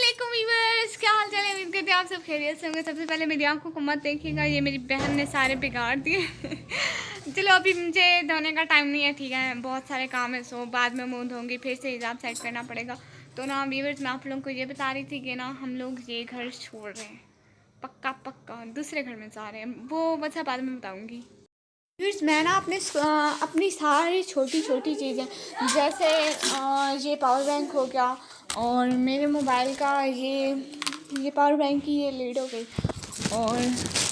वालेकुम व्यूअर्स, क्या हाल चाल है। उम्मीद करते हैं आप सब खैरियत से होंगे। सबसे पहले मेरी आंखों को मत देखिएगा, ये मेरी बहन ने सारे बिगाड़ दिए। चलो अभी मुझे धोने का टाइम नहीं है, ठीक है, बहुत सारे काम है, सो बाद में मुंह धोंगी, फिर से हिजाब सेट करना पड़ेगा। तो ना व्यूअर्स, मैं आप लोगों को ये बता रही थी कि ना हम लोग ये घर छोड़ रहे हैं, पक्का पक्का दूसरे घर में जा रहे हैं, वो बस बाद में बताऊँगी। फिर मैं ना अपनी सारी छोटी छोटी चीज़ें, जैसे ये पावर बैंक हो गया, और मेरे मोबाइल का ये पावर बैंक की ये लीड हो गई, और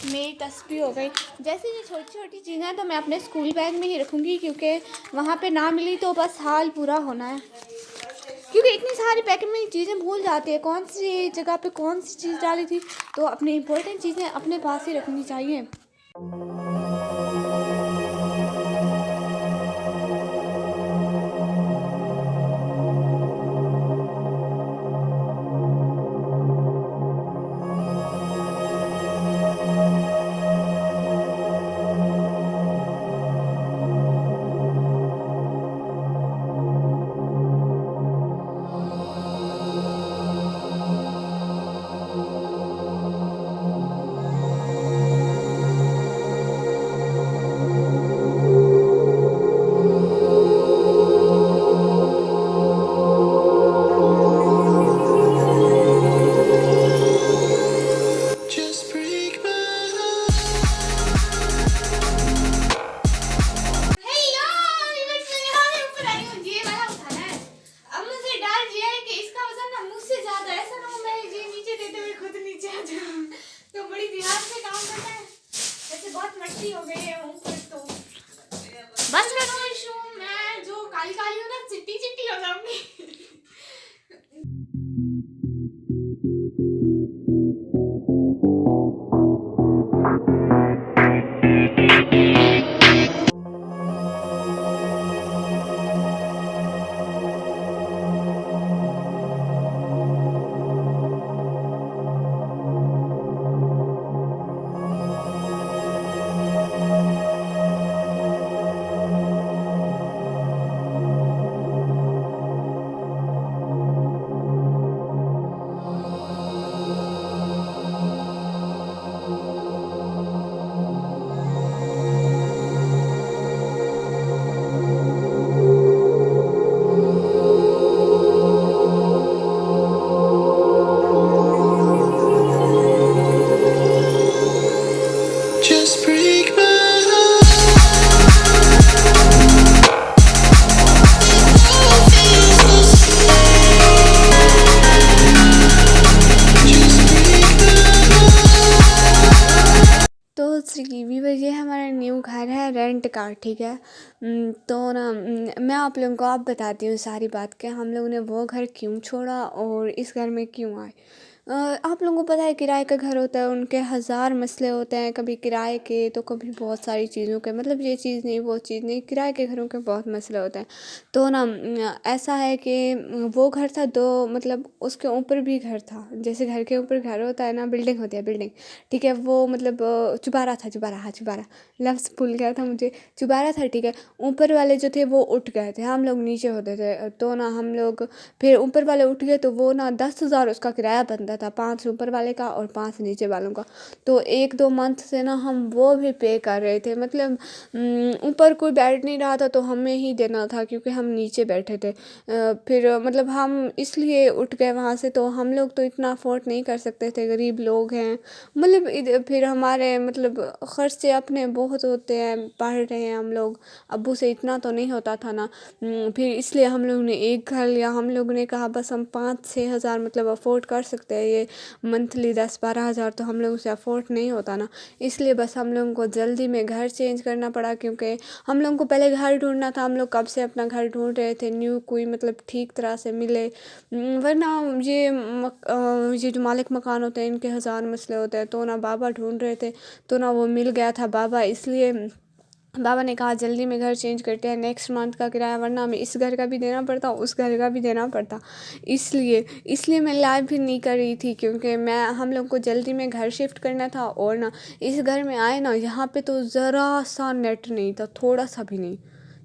मेरी तस्वीर हो गई। जैसे ये छोटी छोटी चीज़ें तो मैं अपने स्कूल बैग में ही रखूँगी, क्योंकि वहाँ पे ना मिली तो बस हाल पूरा होना है, क्योंकि इतनी सारी पैकेट में चीज़ें भूल जाती है कौन सी जगह पे कौन सी चीज़ डाली थी। तो अपनी इम्पोर्टेंट चीज़ें अपने पास ही रखनी चाहिए। तो बड़ी ध्यान से काम करना है, ऐसे बहुत मट्टी हो गई है ऊपर। तो बस करो इशू, मैं जो काली काली हूँ ना, चिट्टी चिट्टी हो जाऊंगी। Just break my तो श्री ये हमारा न्यू घर है रेंट का, ठीक है। तो ना मैं आप लोगों को आप बताती हूँ सारी बात कि हम लोगों ने वो घर क्यों छोड़ा और इस घर में क्यों आए। आप लोगों को पता है किराए का घर होता है, उनके हज़ार मसले होते हैं, कभी किराए के तो कभी बहुत सारी चीज़ों के, मतलब ये चीज़ नहीं वो चीज़ नहीं, किराए के घरों के बहुत मसले होते हैं। तो ना ऐसा है कि वो घर था, दो मतलब उसके ऊपर भी घर था, जैसे घर के ऊपर घर होता है ना, बिल्डिंग होती है बिल्डिंग, ठीक है। वो मतलब चुबारा था, चुबारा, हाँ चुबारा, लफ्ज़ भूल गया था मुझे, चुबारा था, ठीक है। ऊपर वाले जो थे वो उठ गए थे, हम लोग नीचे होते थे। तो ना हम लोग फिर ऊपर वाले उठ गए, तो वो ना 10,000 उसका किराया बनता था, 5 ऊपर वाले का और 5 नीचे वालों का। तो 1-2 मंथ से ना हम वो भी पे कर रहे थे, मतलब ऊपर कोई बैठ नहीं रहा था तो हमें ही देना था, क्योंकि हम नीचे बैठे थे। फिर मतलब हम इसलिए उठ गए वहाँ से, तो हम लोग तो इतना अफोर्ड नहीं कर सकते थे, गरीब लोग हैं, मतलब फिर हमारे मतलब खर्चे अपने बहुत होते हैं, पढ़ रहे हैं हम लोग, अब्बू से इतना तो नहीं होता था ना। फिर इसलिए हम लोग ने एक घर लिया। हम लोग ने कहा बस हम 5-6 हज़ार मतलब अफोर्ड कर सकते हैं, ये मंथली 10-12 हज़ार तो हम लोगों से अफोर्ड नहीं होता ना, इसलिए बस हम लोगों को जल्दी में घर चेंज करना पड़ा, क्योंकि हम लोगों को पहले घर ढूंढना था। हम लोग कब से अपना घर ढूंढ रहे थे, न्यू कोई मतलब ठीक तरह से मिले, वरना ये जो मालिक मकान होते हैं इनके हज़ार मसले होते हैं। तो ना बाबा ढूंढ रहे थे, तो ना वो मिल गया था बाबा, इसलिए बाबा ने कहा जल्दी में घर चेंज करते हैं, नेक्स्ट मंथ का किराया, वरना हमें इस घर का भी देना पड़ता, उस घर का भी देना पड़ता। इसलिए मैं लाइव भी नहीं कर रही थी, क्योंकि हम लोग को जल्दी में घर शिफ्ट करना था। और ना इस घर में आए ना, यहाँ पे तो ज़रा सा नेट नहीं था, थोड़ा सा भी नहीं,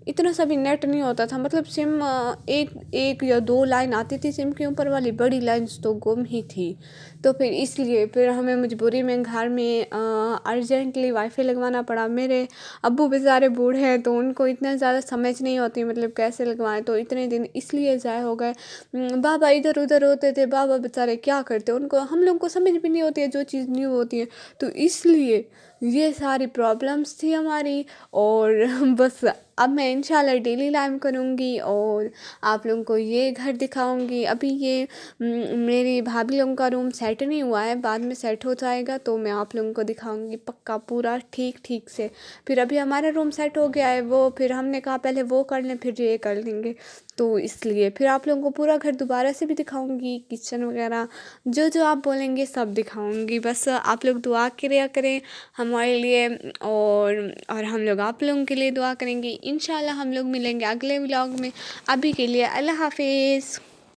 इतना सा भी नेट नहीं होता था, मतलब सिम एक एक या दो लाइन आती थी सिम के ऊपर वाली, बड़ी लाइन्स तो गुम ही थी। तो फिर इसलिए फिर हमें मजबूरी में घर में अर्जेंटली वाईफाई लगवाना पड़ा। मेरे अब्बू बेचारे बूढ़े हैं तो उनको इतना ज़्यादा समझ नहीं होती, मतलब कैसे लगवाएं, तो इतने दिन इसलिए ज़ाया हो गए। बाबा इधर उधर होते थे, बाबा बेचारे क्या करते, उनको हम लोग को समझ भी नहीं होती है जो चीज़ न्यू होती है, तो इसलिए ये सारी प्रॉब्लम्स थी हमारी। और बस अब मैं इंशाल्लाह डेली लाइव करूँगी और आप लोगों को ये घर दिखाऊंगी। अभी ये मेरी भाभी लोगों का रूम सेट नहीं हुआ है, बाद में सेट हो जाएगा तो मैं आप लोगों को दिखाऊंगी पक्का पूरा ठीक ठीक से। फिर अभी हमारा रूम सेट हो गया है, वो फिर हमने कहा पहले वो कर लें फिर ये कर लेंगे, तो इसलिए फिर आप लोगों को पूरा घर दोबारा से भी दिखाऊंगी, किचन वगैरह जो जो आप बोलेंगे सब दिखाऊंगी। बस आप लोग दुआ किया करें हमारे लिए, और हम लोग आप लोगों के लिए दुआ करेंगे। इंशाल्लाह हम लोग मिलेंगे अगले व्लॉग में। अभी के लिए अल्लाह हाफिज़।